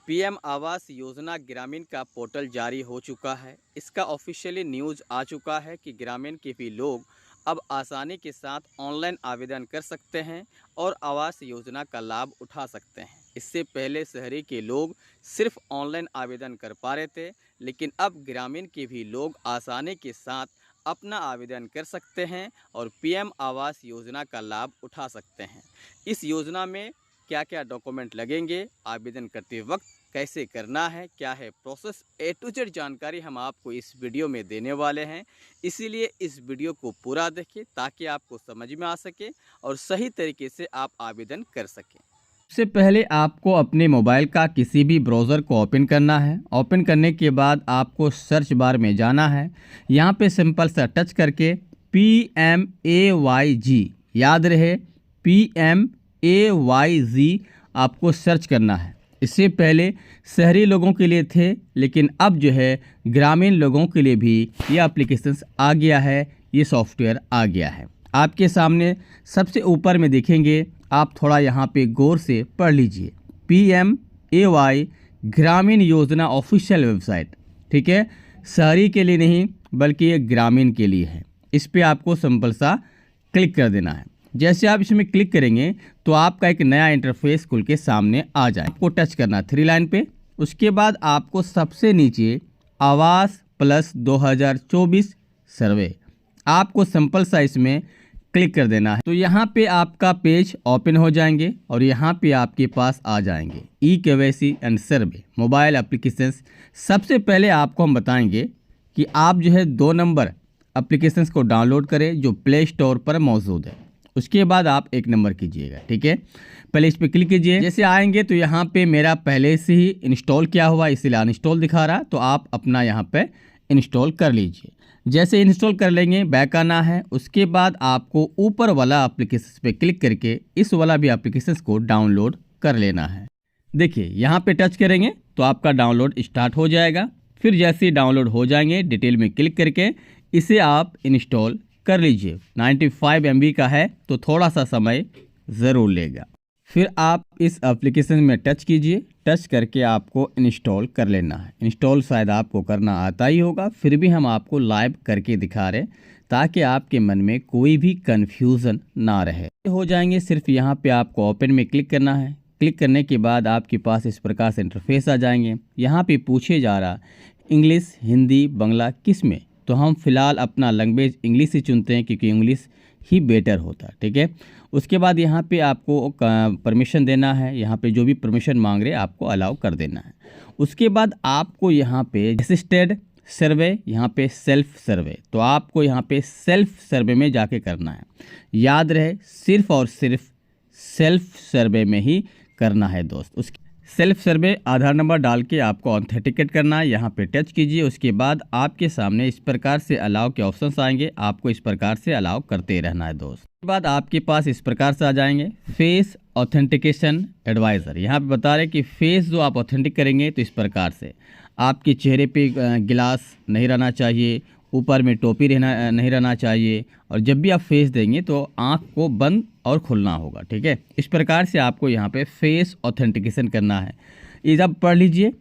PM Awas Yojana ग्रामीण का portal जारी हो चुका है। इसका ऑफिशियली न्यूज़ आ चुका है कि ग्रामीण के भी लोग अब आसानी के साथ ऑनलाइन आवेदन कर सकते हैं और आवास योजना का लाभ उठा सकते हैं। इससे पहले शहरी के लोग सिर्फ ऑनलाइन आवेदन कर पा रहे थे, लेकिन अब ग्रामीण के भी लोग आसानी के साथ अपना आवेदन कर सकते हैं और पीएम आवास योजना का लाभ उठा सकते हैं। इस योजना में क्या क्या डॉक्यूमेंट लगेंगे, आवेदन करते वक्त कैसे करना है, क्या है प्रोसेस, ए टू जेड जानकारी हम आपको इस वीडियो में देने वाले हैं। इसीलिए इस वीडियो को पूरा देखें ताकि आपको समझ में आ सके और सही तरीके से आप आवेदन कर सकें। सबसे पहले आपको अपने मोबाइल का किसी भी ब्राउज़र को ओपन करना है। ओपन करने के बाद आपको सर्च बार में जाना है। यहाँ पे सिंपल सा टच करके PMAYG, याद रहे PMAYG आपको सर्च करना है। इससे पहले शहरी लोगों के लिए थे, लेकिन अब जो है ग्रामीण लोगों के लिए भी ये एप्लीकेशन आ गया है, ये सॉफ्टवेयर आ गया है। आपके सामने सबसे ऊपर में देखेंगे, आप थोड़ा यहाँ पे गौर से पढ़ लीजिए, PMAY Grameen Yojana official website. ठीक है, शहरी के लिए नहीं बल्कि ये ग्रामीण के लिए है। इस पे आपको सिंपल सा क्लिक कर देना है। जैसे आप इसमें क्लिक करेंगे तो आपका एक नया इंटरफेस खुल के सामने आ जाए। आपको टच करना 3 लाइन पे। उसके बाद आपको सबसे नीचे आवास प्लस 2024 सर्वे, आपको सिंपल सा इसमें क्लिक कर देना है। तो यहाँ पे आपका पेज ओपन हो जाएंगे और यहाँ पे आपके पास आ जाएंगे e-KYC and survey mobile applications. सबसे पहले आपको हम बताएंगे कि आप जो है 2 नंबर एप्लीकेशंस को डाउनलोड करें जो प्ले स्टोर पर मौजूद है। उसके बाद आप 1 नंबर कीजिएगा। ठीक है, पहले इस पर क्लिक कीजिए। जैसे आएंगे तो यहाँ पे मेरा पहले से ही इंस्टॉल किया हुआ इसलिए अनइंस्टॉल दिखा रहा, तो आप अपना यहाँ पे इंस्टॉल कर लीजिए। जैसे इंस्टॉल कर लेंगे बैक आना है। उसके बाद आपको ऊपर वाला एप्लीकेशन पे क्लिक करके इस वाला भी एप्लीकेशन को डाउनलोड कर लेना है। देखिए यहाँ पे टच करेंगे तो आपका डाउनलोड स्टार्ट हो जाएगा। फिर जैसे ही डाउनलोड हो जाएंगे डिटेल में क्लिक करके इसे आप इंस्टॉल कर लीजिए। 95 MB का है तो थोड़ा सा समय ज़रूर लेगा। फिर आप इस एप्लीकेशन में टच कीजिए। टच करके आपको इंस्टॉल कर लेना है। इंस्टॉल शायद आपको करना आता ही होगा, फिर भी हम आपको लाइव करके दिखा रहे ताकि आपके मन में कोई भी कन्फ्यूज़न ना रहे। हो जाएंगे, सिर्फ यहाँ पे आपको ओपन में क्लिक करना है। क्लिक करने के बाद आपके पास इस प्रकार से इंटरफेस आ जाएंगे। यहाँ पे पूछे जा रहा इंग्लिश, हिंदी, बांग्ला किस में, तो हम फिलहाल अपना लैंग्वेज इंग्लिश ही चुनते हैं क्योंकि इंग्लिश ही बेटर होता है। ठीक है, उसके बाद यहाँ पे आपको परमिशन देना है। यहाँ पे जो भी परमिशन मांग रहे आपको अलाउ कर देना है। उसके बाद आपको यहाँ पे असिस्टेड सर्वे, यहाँ पे सेल्फ सर्वे, तो आपको यहाँ पे सेल्फ सर्वे में जाके करना है। याद रहे सिर्फ और सिर्फ सेल्फ सर्वे में ही करना है दोस्त। उसके सेल्फ सर्वे आधार नंबर डाल के आपको ऑथेंटिकेट करना है। यहाँ पे टच कीजिए। उसके बाद आपके सामने इस प्रकार से अलाउ के ऑप्शंस आएंगे, आपको इस प्रकार से अलाउ करते रहना है दोस्त। उसके बाद आपके पास इस प्रकार से आ जाएंगे फेस ऑथेंटिकेशन एडवाइज़र। यहाँ पे बता रहे कि फेस जो आप ऑथेंटिक करेंगे तो इस प्रकार से आपके चेहरे पे गिलास नहीं रहना चाहिए, ऊपर में टोपी रहना नहीं रहना चाहिए, और जब भी आप फेस देंगे तो आँख को बंद और खुलना होगा। ठीक है, इस प्रकार से आपको यहाँ पे फेस ऑथेंटिकेशन करना है। ये जब पढ़ लीजिए।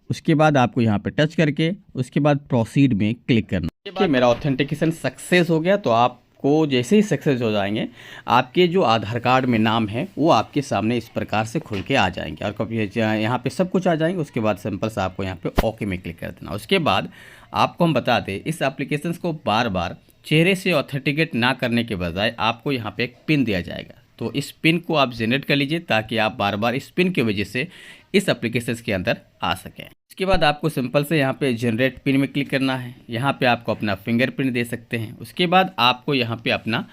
उसके बाद आपको यहाँ पे टच करके उसके बाद प्रोसीड में क्लिक करना। उसके बाद मेरा ऑथेंटिकेशन सक्सेस हो गया। तो आपको जैसे ही सक्सेस हो जाएंगे आपके जो आधार कार्ड में नाम है वो आपके सामने इस प्रकार से खुल के आ जाएंगे और कभी यहाँ पे सब कुछ आ जाएंगे। उसके बाद सिंपल से आपको यहाँ पे ओके में क्लिक कर देना। उसके बाद आपको हम बता दें इस एप्लीकेशन को बार बार चेहरे से ऑथेंटिकेट ना करने के बजाय आपको यहाँ पे एक पिन दिया जाएगा, तो इस पिन को आप जनरेट कर लीजिए ताकि आप बार बार इस पिन की वजह से इस एप्लीकेशन के अंदर आ सकें। इसके बाद आपको सिंपल से यहाँ पे जनरेट पिन में क्लिक करना है। यहाँ पे आपको अपना फिंगरप्रिंट दे सकते हैं। उसके बाद आपको यहाँ पे अपना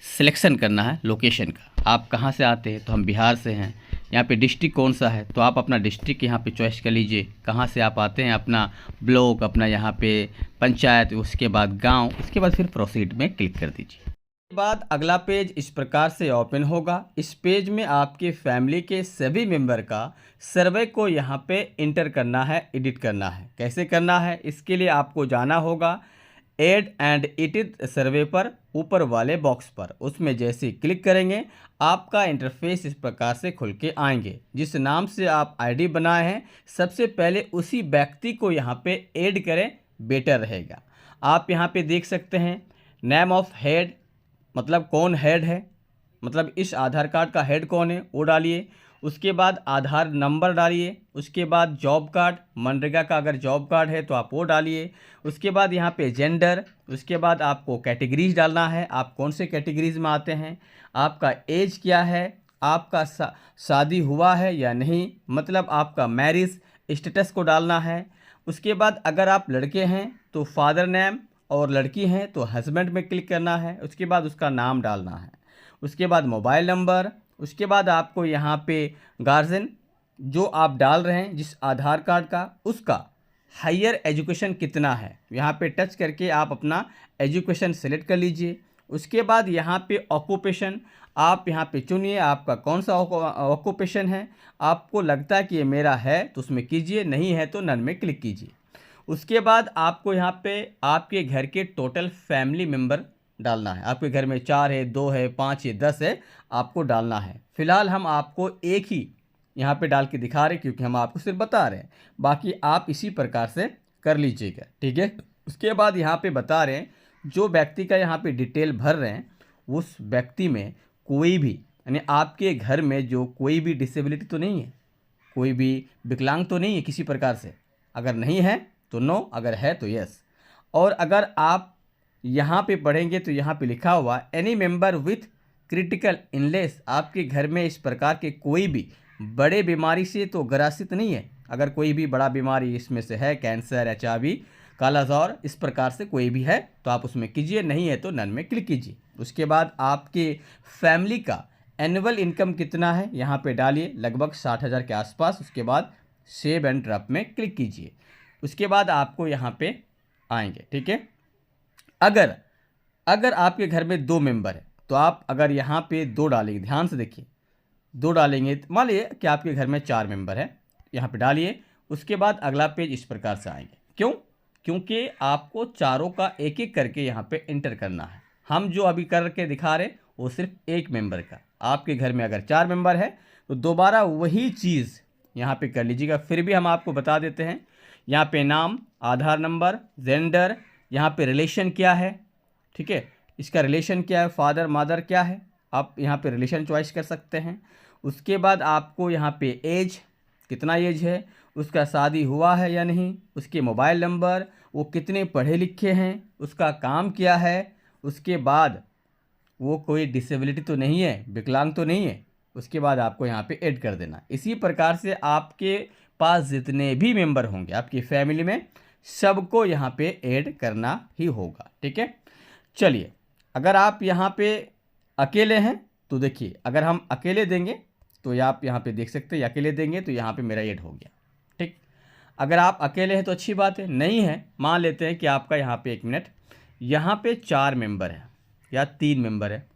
सिलेक्शन करना है लोकेशन का, आप कहाँ से आते हैं, तो हम बिहार से हैं। यहाँ पे डिस्ट्रिक्ट कौन सा है, तो आप अपना डिस्ट्रिक्ट यहाँ पे चॉइस कर लीजिए, कहाँ से आप आते हैं, अपना ब्लॉक, अपना यहाँ पे पंचायत, उसके बाद गांव, उसके बाद फिर प्रोसीड में क्लिक कर दीजिए। उसके बाद अगला पेज इस प्रकार से ओपन होगा। इस पेज में आपके फैमिली के सभी मेंबर का सर्वे को यहाँ पे इंटर करना है, एडिट करना है। कैसे करना है, इसके लिए आपको जाना होगा एड एंड इट इज सर्वे पर ऊपर वाले बॉक्स पर, उसमें जैसे ही क्लिक करेंगे आपका इंटरफेस इस प्रकार से खुल के आएंगे। जिस नाम से आप आईडी बनाए हैं सबसे पहले उसी व्यक्ति को यहाँ पे ऐड करें, बेटर रहेगा। आप यहाँ पे देख सकते हैं नेम ऑफ हेड, मतलब कौन हेड है, मतलब इस आधार कार्ड का हेड कौन है वो डालिए। उसके बाद आधार नंबर डालिए। उसके बाद जॉब कार्ड, मनरेगा का अगर जॉब कार्ड है तो आप वो डालिए। उसके बाद यहाँ पे जेंडर, उसके बाद आपको कैटेगरीज डालना है, आप कौन से कैटेगरीज में आते हैं, आपका एज क्या है, आपका शादी हुआ है या नहीं, मतलब आपका मैरिज स्टेटस को डालना है। उसके बाद अगर आप लड़के हैं तो फादर नेम और लड़की हैं तो हस्बैंड में क्लिक करना है। उसके बाद उसका नाम डालना है। उसके बाद मोबाइल नंबर। उसके बाद आपको यहाँ पे गार्जियन जो आप डाल रहे हैं जिस आधार कार्ड का, उसका हायर एजुकेशन कितना है, यहाँ पे टच करके आप अपना एजुकेशन सेलेक्ट कर लीजिए। उसके बाद यहाँ पे ऑक्यूपेशन आप यहाँ पे चुनिए, आपका कौन सा ऑक्यूपेशन है, आपको लगता है कि ये मेरा है तो उसमें कीजिए, नहीं है तो नन में क्लिक कीजिए। उसके बाद आपको यहाँ पे आपके घर के टोटल फैमिली मेम्बर डालना है। आपके घर में 4 है, 2 है, 5 है, 10 है, आपको डालना है। फिलहाल हम आपको एक ही यहाँ पे डाल के दिखा रहे हैं क्योंकि हम आपको सिर्फ बता रहे हैं, बाकी आप इसी प्रकार से कर लीजिएगा, ठीक है। उसके बाद यहाँ पे बता रहे हैं जो व्यक्ति का यहाँ पे डिटेल भर रहे हैं उस व्यक्ति में कोई भी, यानी आपके घर में जो कोई भी डिसेबिलिटी तो नहीं है, कोई भी विकलांग तो नहीं है किसी प्रकार से, अगर नहीं है तो नो, अगर है तो यस। और अगर आप यहाँ पे पढ़ेंगे तो यहाँ पे लिखा हुआ any member with critical illness, आपके घर में इस प्रकार के कोई भी बड़े बीमारी से तो ग्रसित नहीं है। अगर कोई भी बड़ा बीमारी इसमें से है, कैंसर, HIV, कालाजार, इस प्रकार से कोई भी है तो आप उसमें कीजिए, नहीं है तो नन में क्लिक कीजिए। उसके बाद आपके फैमिली का एनुअल इनकम कितना है यहाँ पे डालिए, लगभग 60,000 के आसपास। उसके बाद सेव एंड ड्रॉप में क्लिक कीजिए। उसके बाद आपको यहाँ पे आएंगे, ठीक है। अगर आपके घर में 2 मेंबर है तो आप अगर यहाँ पे 2 डालेंगे, ध्यान से देखिए, 2 डालेंगे, मान लीजिए कि आपके घर में 4 मेंबर है, यहाँ पे डालिए। उसके बाद अगला पेज इस प्रकार से आएंगे। क्यों? क्योंकि आपको चारों का एक एक करके यहाँ पे एंटर करना है। हम जो अभी करके दिखा रहे वो सिर्फ एक मेंबर का। आपके घर में अगर 4 मेंबर है तो दोबारा वही चीज़ यहाँ पे कर लीजिएगा। फिर भी हम आपको बता देते हैं, यहाँ पे नाम, आधार नंबर, जेंडर, यहाँ पे रिलेशन क्या है, ठीक है, इसका रिलेशन क्या है, फादर मदर क्या है, आप यहाँ पे रिलेशन चॉइस कर सकते हैं। उसके बाद आपको यहाँ पे एज, कितना एज है, उसका शादी हुआ है या नहीं, उसके मोबाइल नंबर, वो कितने पढ़े लिखे हैं, उसका काम क्या है, उसके बाद वो कोई डिसेबिलिटी तो नहीं है, विकलांग तो नहीं है, उसके बाद आपको यहाँ पे ऐड कर देना। इसी प्रकार से आपके पास जितने भी मेंबर होंगे आपकी फैमिली में सबको यहाँ पे ऐड करना ही होगा, ठीक है। चलिए, अगर आप यहाँ पे अकेले हैं तो देखिए, अगर हम अकेले देंगे तो आप यहाँ पे देख सकते हैं, अकेले देंगे तो यहाँ पे मेरा ऐड हो गया, ठीक। अगर आप अकेले हैं तो अच्छी बात है, नहीं है, मान लेते हैं कि आपका यहाँ पे 1 मिनट, यहाँ पे 4 मेंबर है या 3 मेंबर है,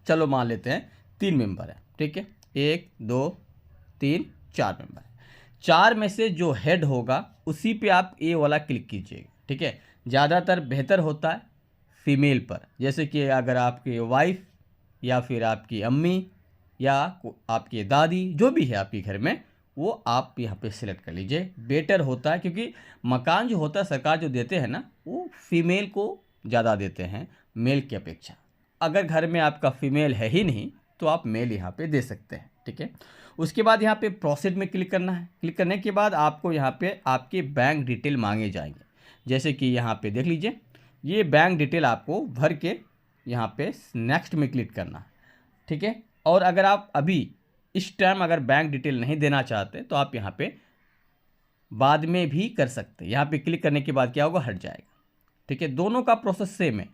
चलो मान लेते हैं 3 मेंबर है, ठीक है, 1 2 3 4 मेंबर है। 4 में से जो हेड होगा उसी पे आप ए वाला क्लिक कीजिएगा, ठीक है। ज़्यादातर बेहतर होता है फीमेल पर, जैसे कि अगर आपकी वाइफ या फिर आपकी अम्मी या आपकी दादी जो भी है आपके घर में, वो आप यहाँ पे सिलेक्ट कर लीजिए, बेटर होता है। क्योंकि मकान जो होता है सरकार जो देते हैं ना, वो फीमेल को ज़्यादा देते हैं मेल की अपेक्षा। अगर घर में आपका फीमेल है ही नहीं तो आप मेल यहाँ पे दे सकते हैं, ठीक है। उसके बाद यहाँ पे प्रोसीड में क्लिक करना है। क्लिक करने के बाद आपको यहाँ पे आपके बैंक डिटेल मांगे जाएंगे, जैसे कि यहाँ पे देख लीजिए, ये बैंक डिटेल आपको भर के यहाँ पे नेक्स्ट में क्लिक करना है, ठीक है। और अगर आप अभी इस टाइम अगर बैंक डिटेल नहीं देना चाहते तो आप यहाँ पे बाद में भी कर सकते हैं। यहाँ पे क्लिक करने के बाद क्या होगा, हट जाएगा, ठीक है। दोनों का प्रोसेस सेम है।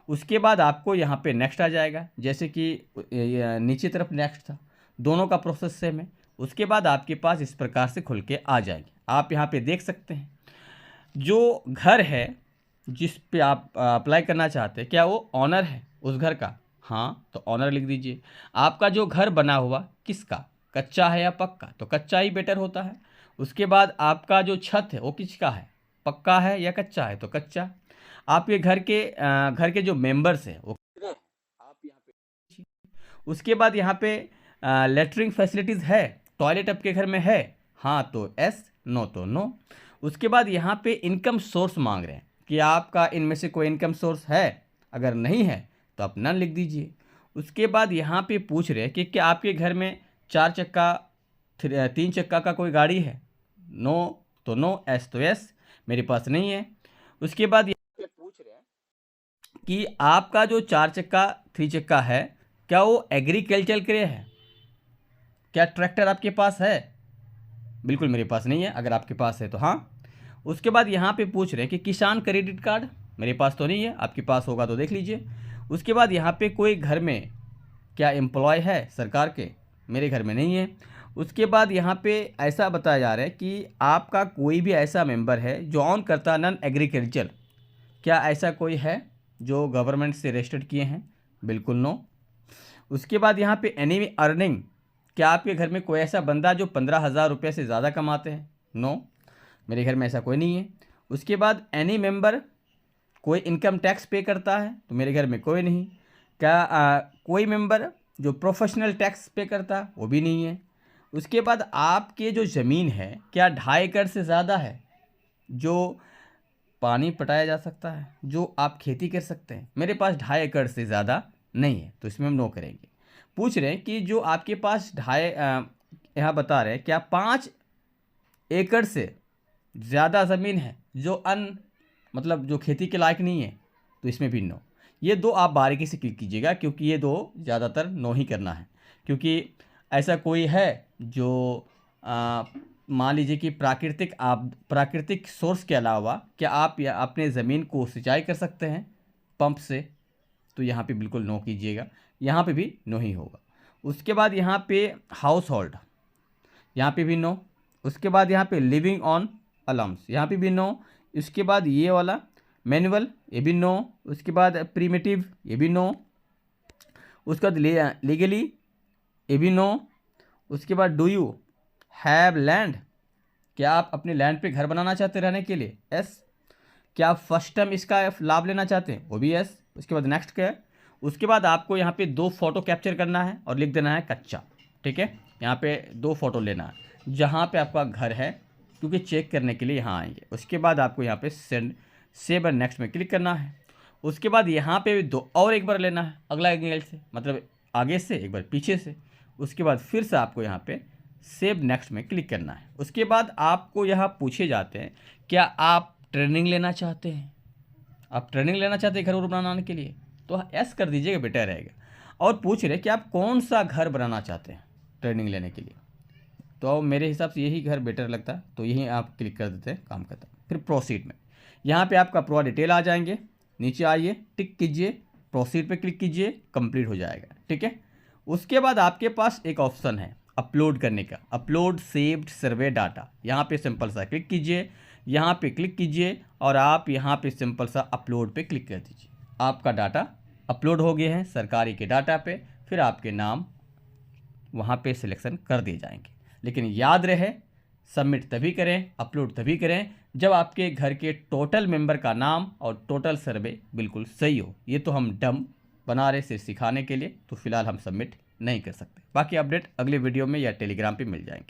उसके बाद आपको यहाँ पे नेक्स्ट आ जाएगा, जैसे कि नीचे तरफ नेक्स्ट था, दोनों का प्रोसेस सेम है। उसके बाद आपके पास इस प्रकार से खुल के आ जाएंगे। आप यहाँ पे देख सकते हैं जो घर है जिस पे आप अप्लाई करना चाहते हैं, क्या वो ऑनर है उस घर का, हाँ तो ऑनर लिख दीजिए। आपका जो घर बना हुआ किसका, कच्चा है या पक्का, तो कच्चा ही बेटर होता है। उसके बाद आपका जो छत है वो किसका है, पक्का है या कच्चा है, तो कच्चा। आपके घर के जो मेंबर्स हैं वो आप यहाँ पे। उसके बाद यहाँ पे लेटरिंग फैसिलिटीज़ है, टॉयलेट आपके घर में है, हाँ तो एस, नो तो नो। उसके बाद यहाँ पे इनकम सोर्स मांग रहे हैं कि आपका इनमें से कोई इनकम सोर्स है, अगर नहीं है तो आप नन लिख दीजिए। उसके बाद यहाँ पे पूछ रहे हैं कि क्या आपके घर में 4 चक्का 3 चक्का का कोई गाड़ी है, नो तो नो, एस तो एस, मेरे पास नहीं है। उसके बाद यहाँ पे पूछ रहे हैं कि आपका जो 4 चक्का 3 चक्का है क्या वो एग्रीकल्चर के लिए है, क्या ट्रैक्टर आपके पास है, बिल्कुल मेरे पास नहीं है, अगर आपके पास है तो हाँ। उसके बाद यहाँ पे पूछ रहे हैं कि किसान क्रेडिट कार्ड, मेरे पास तो नहीं है, आपके पास होगा तो देख लीजिए। उसके बाद यहाँ पे कोई घर में क्या एम्प्लॉय है सरकार के, मेरे घर में नहीं है। उसके बाद यहाँ पे ऐसा बताया जा रहा है कि आपका कोई भी ऐसा मेंबर है जो ऑन करता नॉन एग्रीकल्चर, क्या ऐसा कोई है जो गवर्नमेंट से रजिस्टर्ड किए हैं, बिल्कुल नो। उसके बाद यहाँ पे एनी अर्निंग, क्या आपके घर में कोई ऐसा बंदा जो 15,000 रुपये से ज़्यादा कमाते हैं, नो, मेरे घर में ऐसा कोई नहीं है। उसके बाद एनी मेंबर कोई इनकम टैक्स पे करता है, तो मेरे घर में कोई नहीं। क्या कोई मेंबर जो प्रोफेशनल टैक्स पे करता है, वो भी नहीं है। उसके बाद आपके जो ज़मीन है क्या 2.5 एकड़ से ज़्यादा है, जो पानी पटाया जा सकता है, जो आप खेती कर सकते हैं, मेरे पास 2.5 एकड़ से ज़्यादा नहीं है, तो इसमें हम नो करेंगे। पूछ रहे हैं कि जो आपके पास यहाँ बता रहे हैं क्या 5 एकड़ से ज़्यादा ज़मीन है जो मतलब जो खेती के लायक नहीं है, तो इसमें भी नो। ये दो आप बारीकी से क्लिक कीजिएगा क्योंकि ये दो ज़्यादातर नो ही करना है, क्योंकि ऐसा कोई है जो मान लीजिए कि प्राकृतिक सोर्स के अलावा क्या आप या अपने ज़मीन को सिंचाई कर सकते हैं पंप से, तो यहाँ पे बिल्कुल नो कीजिएगा, यहाँ पे भी नो ही होगा। उसके बाद यहाँ पे हाउस होल्ड, यहाँ पे भी नो। उसके बाद यहाँ पे लिविंग ऑन अलाउंस, यहाँ पे भी नो। इसके बाद ये वाला मैनुअल, ये भी नो। उसके बाद प्रीमेटिव, ये भी नो। उसके बाद लीगली, ये भी नो। उसके बाद डू यू हैव लैंड, क्या आप अपने लैंड पे घर बनाना चाहते हैं रहने के लिए, एस। क्या आप फर्स्ट टाइम इसका लाभ लेना चाहते हैं, वो भी एस। उसके बाद नेक्स्ट क्या है, उसके बाद आपको यहाँ पे 2 फोटो कैप्चर करना है और लिख देना है कच्चा, ठीक है। यहाँ पे 2 फोटो लेना है जहाँ पे आपका घर है, क्योंकि चेक करने के लिए यहाँ आएंगे। उसके बाद आपको यहाँ पे सेव एंड नेक्स्ट में क्लिक करना है। उसके बाद यहाँ पे 2 और एक बार लेना है अगला एंगल से, मतलब आगे से एक बार पीछे से। उसके बाद फिर से आपको यहाँ पे सेव नेक्स्ट में क्लिक करना है। उसके बाद आपको यहाँ पूछे जाते हैं क्या आप ट्रेनिंग लेना चाहते हैं, आप ट्रेनिंग लेना चाहते हैं घर बनाने के लिए, तो एस कर दीजिएगा, बेटर रहेगा। और पूछ रहे कि आप कौन सा घर बनाना चाहते हैं ट्रेनिंग लेने के लिए, तो मेरे हिसाब से यही घर बेटर लगता है, तो यही आप क्लिक कर देते हैं, काम करता है। फिर प्रोसीड में यहाँ पे आपका पूरा डिटेल आ जाएंगे, नीचे आइए, टिक कीजिए, प्रोसीड पे क्लिक कीजिए, कंप्लीट हो जाएगा, ठीक है। उसके बाद आपके पास एक ऑप्शन है अपलोड करने का, अपलोड सेव्ड सर्वे डाटा, यहाँ पे सिंपल सा क्लिक कीजिए, यहाँ पे क्लिक कीजिए और आप यहाँ पे सिंपल सा अपलोड पे क्लिक कर दीजिए। आपका डाटा अपलोड हो गए हैं सरकारी के डाटा पे, फिर आपके नाम वहाँ पे सिलेक्शन कर दिए जाएंगे। लेकिन याद रहे, सबमिट तभी करें, अपलोड तभी करें जब आपके घर के टोटल मेंबर का नाम और टोटल सर्वे बिल्कुल सही हो। ये तो हम डम बना रहे सिर्फ सिखाने के लिए, तो फिलहाल हम सबमिट नहीं कर सकते। बाकी अपडेट अगले वीडियो में या टेलीग्राम पे मिल जाएंगे।